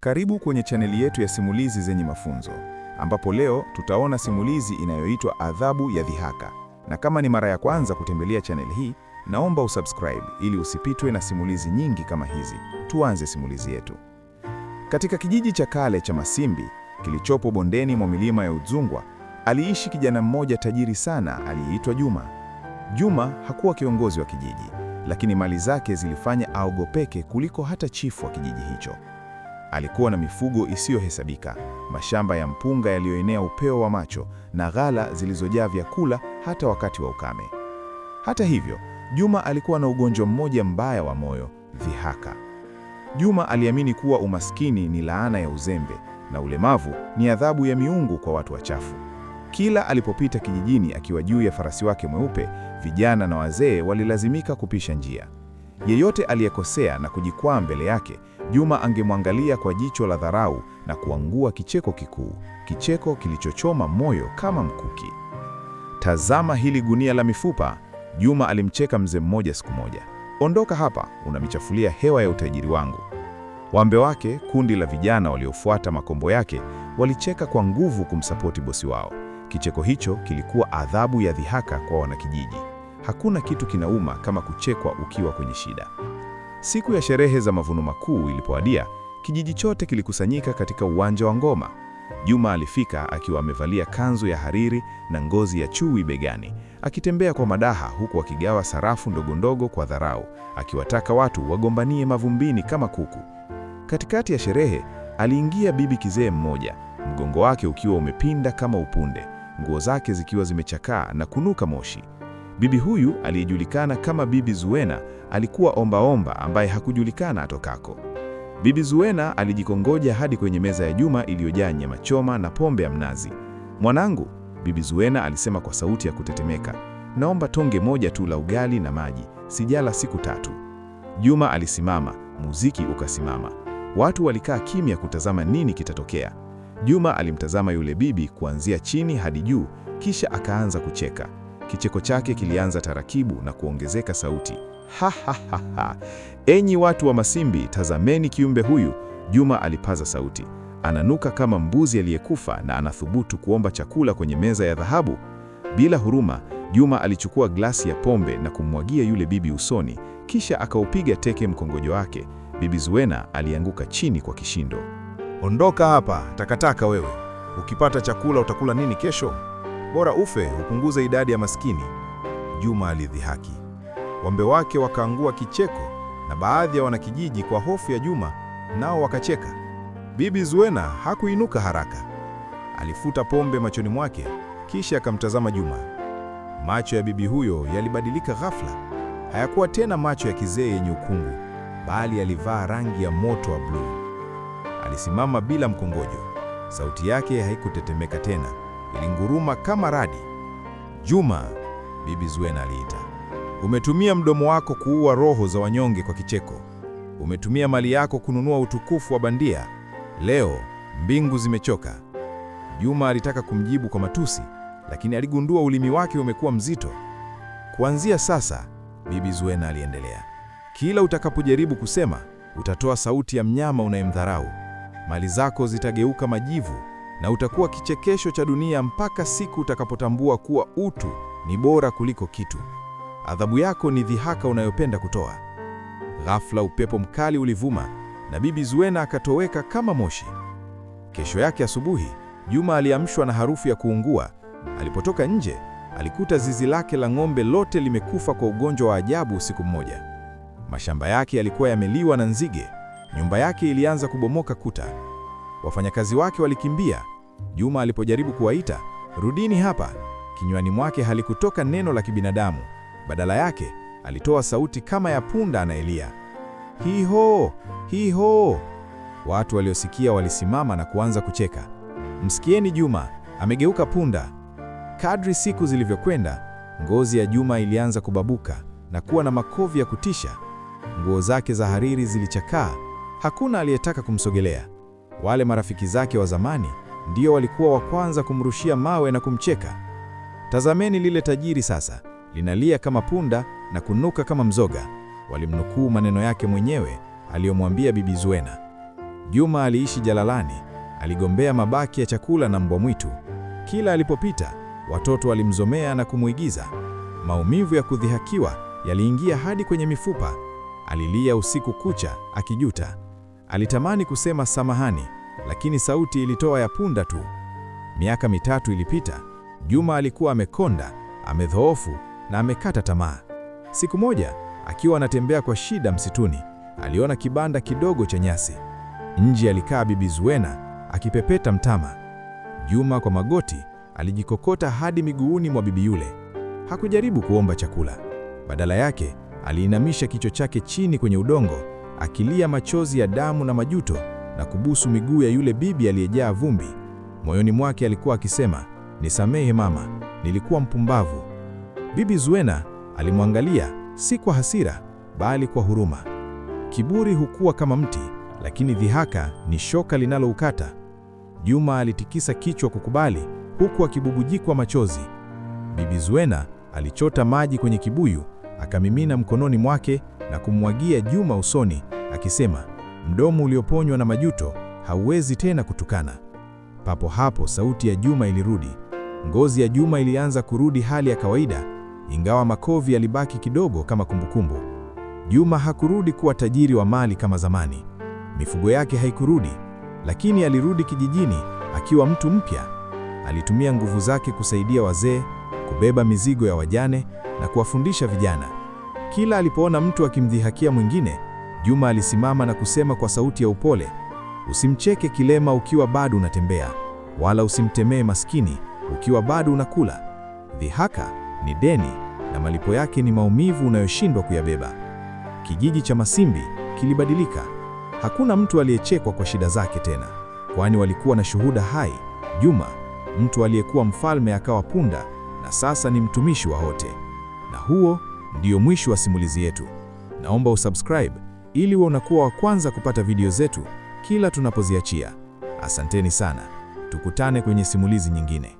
Karibu kwenye chaneli yetu ya simulizi zenye mafunzo, ambapo leo tutaona simulizi inayoitwa Adhabu ya Dhihaka. Na kama ni mara ya kwanza kutembelea chaneli hii, naomba usubscribe ili usipitwe na simulizi nyingi kama hizi. Tuanze simulizi yetu. Katika kijiji cha kale cha Masimbi, kilichopo bondeni mwa milima ya Udzungwa, aliishi kijana mmoja tajiri sana aliyeitwa Juma. Juma hakuwa kiongozi wa kijiji, lakini mali zake zilifanya aogopeke kuliko hata chifu wa kijiji hicho. Alikuwa na mifugo isiyohesabika, mashamba ya mpunga yaliyoenea upeo wa macho na ghala zilizojaa vyakula hata wakati wa ukame. Hata hivyo, Juma alikuwa na ugonjwa mmoja mbaya wa moyo, dhihaka. Juma aliamini kuwa umaskini ni laana ya uzembe na ulemavu ni adhabu ya miungu kwa watu wachafu. Kila alipopita kijijini akiwa juu ya farasi wake mweupe, vijana na wazee walilazimika kupisha njia. Yeyote aliyekosea na kujikwaa mbele yake, Juma angemwangalia kwa jicho la dharau na kuangua kicheko kikuu, kicheko kilichochoma moyo kama mkuki. "Tazama hili gunia la mifupa," Juma alimcheka mzee mmoja siku moja. "Ondoka hapa, unamichafulia hewa ya utajiri wangu." Wambe wake, kundi la vijana waliofuata makombo yake, walicheka kwa nguvu kumsapoti bosi wao. Kicheko hicho kilikuwa adhabu ya dhihaka kwa wanakijiji. Hakuna kitu kinauma kama kuchekwa ukiwa kwenye shida. Siku ya sherehe za mavuno makuu ilipoadia, kijiji chote kilikusanyika katika uwanja wa ngoma. Juma alifika akiwa amevalia kanzu ya hariri na ngozi ya chui begani, akitembea kwa madaha huku akigawa sarafu ndogo ndogo kwa dharau, akiwataka watu wagombanie mavumbini kama kuku. Katikati ya sherehe, aliingia bibi kizee mmoja, mgongo wake ukiwa umepinda kama upunde, nguo zake zikiwa zimechakaa na kunuka moshi. Bibi huyu aliyejulikana kama Bibi Zuena alikuwa ombaomba ambaye hakujulikana atokako. Bibi Zuena alijikongoja hadi kwenye meza ya Juma iliyojaa nyama choma na pombe ya mnazi. "Mwanangu," Bibi Zuena alisema kwa sauti ya kutetemeka, "naomba tonge moja tu la ugali na maji, sijala siku 3. Juma alisimama, muziki ukasimama. Watu walikaa kimya kutazama nini kitatokea. Juma alimtazama yule bibi kuanzia chini hadi juu, kisha akaanza kucheka. Kicheko chake kilianza taratibu na kuongezeka sauti. "Ha ha ha ha! Enyi watu wa Masimbi, tazameni kiumbe huyu!" Juma alipaza sauti. "Ananuka kama mbuzi aliyekufa na anathubutu kuomba chakula kwenye meza ya dhahabu." Bila huruma, Juma alichukua glasi ya pombe na kummwagia yule bibi usoni, kisha akaupiga teke mkongojo wake. Bibi Zuena alianguka chini kwa kishindo. "Ondoka hapa, takataka wewe! Ukipata chakula utakula nini kesho? Bora ufe upunguze idadi ya maskini." Juma alidhihaki. Wambe wake wakaangua kicheko, na baadhi ya wanakijiji kwa hofu ya Juma nao wakacheka. Bibi Zuena hakuinuka haraka. Alifuta pombe machoni mwake, kisha akamtazama Juma. Macho ya bibi huyo yalibadilika ghafla. Hayakuwa tena macho ya kizee yenye ukungu, bali yalivaa rangi ya moto wa bluu. Alisimama bila mkongojo. Sauti yake haikutetemeka tena, ilinguruma kama radi. "Juma," Bibi Zuena aliita, "umetumia mdomo wako kuua roho za wanyonge kwa kicheko. Umetumia mali yako kununua utukufu wa bandia. Leo mbingu zimechoka." Juma alitaka kumjibu kwa matusi, lakini aligundua ulimi wake umekuwa mzito. "Kuanzia sasa," Bibi Zuena aliendelea, "kila utakapojaribu kusema, utatoa sauti ya mnyama unayemdharau. Mali zako zitageuka majivu na utakuwa kichekesho cha dunia mpaka siku utakapotambua kuwa utu ni bora kuliko kitu. Adhabu yako ni dhihaka unayopenda kutoa." Ghafla upepo mkali ulivuma na Bibi Zuena akatoweka kama moshi. Kesho yake asubuhi, Juma aliamshwa na harufu ya kuungua. Alipotoka nje, alikuta zizi lake la ng'ombe lote limekufa kwa ugonjwa wa ajabu usiku mmoja. Mashamba yake yalikuwa yameliwa na nzige. Nyumba yake ilianza kubomoka kuta. Wafanyakazi wake walikimbia. Juma alipojaribu kuwaita, "Rudini hapa," kinywani mwake halikutoka neno la kibinadamu. Badala yake, alitoa sauti kama ya punda anayelia. "Hiho! Hiho!" Watu waliosikia walisimama na kuanza kucheka. "Msikieni Juma, amegeuka punda." Kadri siku zilivyokwenda, ngozi ya Juma ilianza kubabuka na kuwa na makovu ya kutisha. Nguo zake za hariri zilichakaa. Hakuna aliyetaka kumsogelea. Wale marafiki zake wa zamani ndio walikuwa wa kwanza kumrushia mawe na kumcheka. "Tazameni lile tajiri sasa, linalia kama punda na kunuka kama mzoga." Walimnukuu maneno yake mwenyewe aliyomwambia Bibi Zuena. Juma aliishi jalalani, aligombea mabaki ya chakula na mbwa mwitu. Kila alipopita, watoto walimzomea na kumuigiza. Maumivu ya kudhihakiwa yaliingia hadi kwenye mifupa. Alilia usiku kucha akijuta. Alitamani kusema samahani, lakini sauti ilitoa ya punda tu. Miaka 3 ilipita. Juma alikuwa amekonda, amedhoofu na amekata tamaa. Siku moja, akiwa anatembea kwa shida msituni, aliona kibanda kidogo cha nyasi. Nje alikaa Bibi Zuena akipepeta mtama. Juma kwa magoti alijikokota hadi miguuni mwa bibi yule. Hakujaribu kuomba chakula. Badala yake, aliinamisha kichwa chake chini kwenye udongo, akilia machozi ya damu na majuto na kubusu miguu ya yule bibi aliyejaa vumbi. Moyoni mwake alikuwa akisema, nisamehe mama, nilikuwa mpumbavu. Bibi Zuena alimwangalia, si kwa hasira, bali kwa huruma. Kiburi hukua kama mti, lakini dhihaka ni shoka linaloukata. Juma alitikisa kichwa kukubali, huku akibubujikwa machozi. Bibi Zuena alichota maji kwenye kibuyu, akamimina mkononi mwake na kumwagia Juma usoni, akisema, mdomo ulioponywa na majuto hauwezi tena kutukana. Papo hapo sauti ya Juma ilirudi. Ngozi ya Juma ilianza kurudi hali ya kawaida, ingawa makovi yalibaki kidogo kama kumbukumbu. Juma hakurudi kuwa tajiri wa mali kama zamani. Mifugo yake haikurudi, lakini alirudi kijijini akiwa mtu mpya. Alitumia nguvu zake kusaidia wazee, kubeba mizigo ya wajane na kuwafundisha vijana. Kila alipoona mtu akimdhihakia mwingine, Juma alisimama na kusema kwa sauti ya upole, usimcheke kilema ukiwa bado unatembea, wala usimtemee maskini ukiwa bado unakula. Dhihaka ni deni na malipo yake ni maumivu unayoshindwa kuyabeba. Kijiji cha Masimbi kilibadilika. Hakuna mtu aliyechekwa kwa shida zake tena, kwani walikuwa na shuhuda hai. Juma, mtu aliyekuwa mfalme, akawa punda na sasa ni mtumishi wa wote. Na huo ndio mwisho wa simulizi yetu. Naomba usubscribe ili uwe unakuwa wa kwanza kupata video zetu kila tunapoziachia. Asanteni sana. Tukutane kwenye simulizi nyingine.